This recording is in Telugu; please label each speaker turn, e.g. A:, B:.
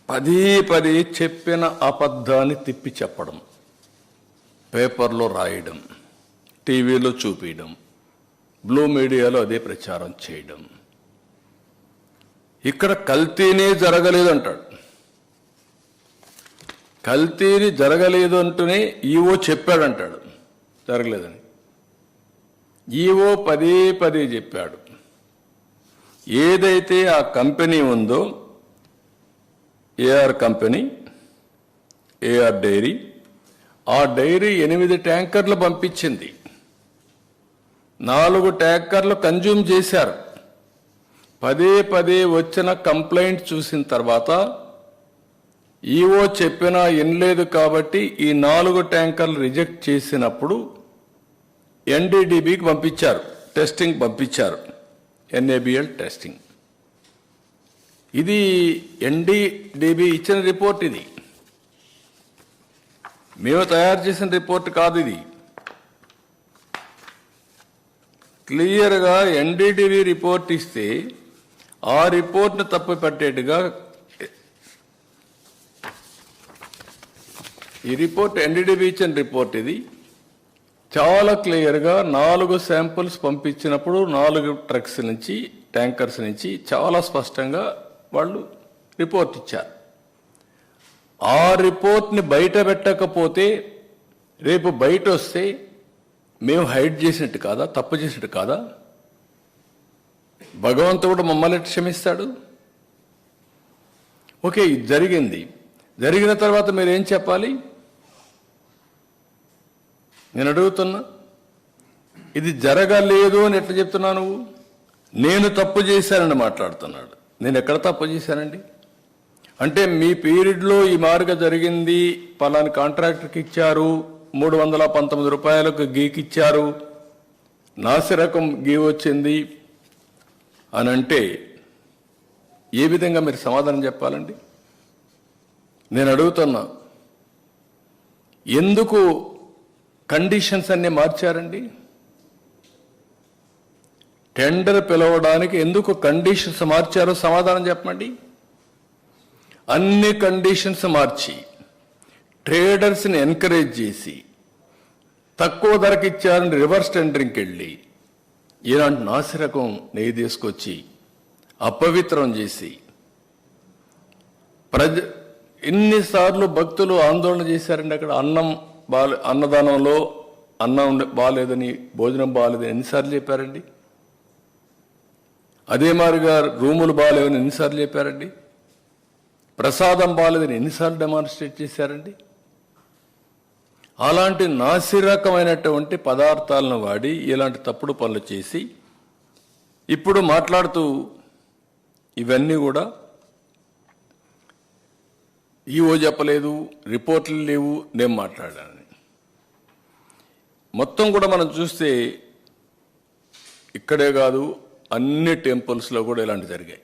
A: పదే పదే చెప్పిన అబద్ధాన్ని తిప్పి చెప్పడం, పేపర్లో రాయడం, టీవీలో చూపించడం, బ్లూ మీడియాలో అదే ప్రచారం చేయడం. ఇక్కడ కల్తీనే జరగలేదు అంటాడు. కల్తీని జరగలేదు అంటూనే ఈవో చెప్పాడంటాడు జరగలేదని. ఈవో పదే పదే చెప్పాడు. ఏదైతే ఆ కంపెనీ ఉందో ఏఆర్ కంపెనీ, ఏఆర్ డైరీ, ఆ డైరీ 8 ట్యాంకర్లు పంపించింది. 4 ట్యాంకర్లు కన్జ్యూమ్ చేశారు. పదే పదే వచ్చిన కంప్లైంట్ చూసిన తర్వాత ఈవో చెప్పినా వినలేదు కాబట్టి ఈ 4 ట్యాంకర్లు రిజెక్ట్ చేసినప్పుడు ఎన్డీడీబీకి పంపించారు, టెస్టింగ్ పంపించారు, ఎన్ఏబిఎల్ టెస్టింగ్. ఇది ఎన్డీడీబీ ఇచ్చిన రిపోర్ట్. ఇది మేము తయారు చేసిన రిపోర్ట్ కాదు. ఇది క్లియర్గా ఎన్డీడీబీ రిపోర్ట్ ఇస్తే ఆ రిపోర్ట్ను తప్పుపట్టేట్టుగా ఈ రిపోర్ట్ ఎన్డీడీబీ ఇచ్చిన రిపోర్ట్. ఇది చాలా క్లియర్గా 4 శాంపుల్స్ పంపించినప్పుడు 4 ట్రక్స్ నుంచి, ట్యాంకర్స్ నుంచి చాలా స్పష్టంగా వాళ్ళు రిపోర్ట్ ఇచ్చారు. ఆ రిపోర్ట్ని బయట పెట్టకపోతే రేపు బయట వస్తే మేము హైడ్ చేసినట్టు కాదా, తప్పు చేసినట్టు కాదా? భగవంతుడు మమ్మల్ని క్షమిస్తాడు. ఓకే, ఇది జరిగింది. జరిగిన తర్వాత మీరేం చెప్పాలి? నేను అడుగుతున్నా, ఇది జరగలేదు అని ఎట్లా చెప్తున్నా నువ్వు? నేను తప్పు చేశానని మాట్లాడుతున్నాడు. నేను ఎక్కడ తప్పు చేశానండి? అంటే మీ పీరియడ్లో ఈ మార్గ జరిగింది, పలాని కాంట్రాక్టర్కి ఇచ్చారు, 319 రూపాయలకు గీకిచ్చారు, నాసిరకం గీ వచ్చింది అని అంటే ఏ విధంగా మీరు సమాధానం చెప్పాలండి? నేను అడుగుతున్నా, ఎందుకు కండిషన్స్ అన్నీ మార్చారండి? టెండర్ పిలవడానికి ఎందుకు కండిషన్స్ మార్చారో సమాధానం చెప్పండి. అన్ని కండిషన్స్ మార్చి ట్రేడర్స్ని ఎంకరేజ్ చేసి తక్కువ ధరకు ఇచ్చారని రివర్స్ టెండరింగ్కి వెళ్ళి ఇలాంటి నాసిరకం నెయ్యి తీసుకొచ్చి అపవిత్రం చేసి ఎన్నిసార్లు భక్తులు ఆందోళన చేశారండి. అక్కడ అన్నదానంలో అన్నం బాగాలేదని, భోజనం బాగాలేదని ఎన్నిసార్లు చెప్పారండి? అదే మాదిరిగా రూములు బాగాలేవని ఎన్నిసార్లు చెప్పారండి? ప్రసాదం బాగాలేదని ఎన్నిసార్లు డెమాన్స్ట్రేట్ చేశారండి? అలాంటి నాసిరకమైనటువంటి పదార్థాలను వాడి ఇలాంటి తప్పుడు పనులు చేసి ఇప్పుడు మాట్లాడుతూ ఇవన్నీ కూడా ఈవో చెప్పలేదు, రిపోర్ట్లు లేవు, నేను మాట్లాడాను. మొత్తం కూడా మనం చూస్తే ఇక్కడే కాదు, అన్ని టెంపుల్స్లో కూడా ఇలాంటి జరిగాయి.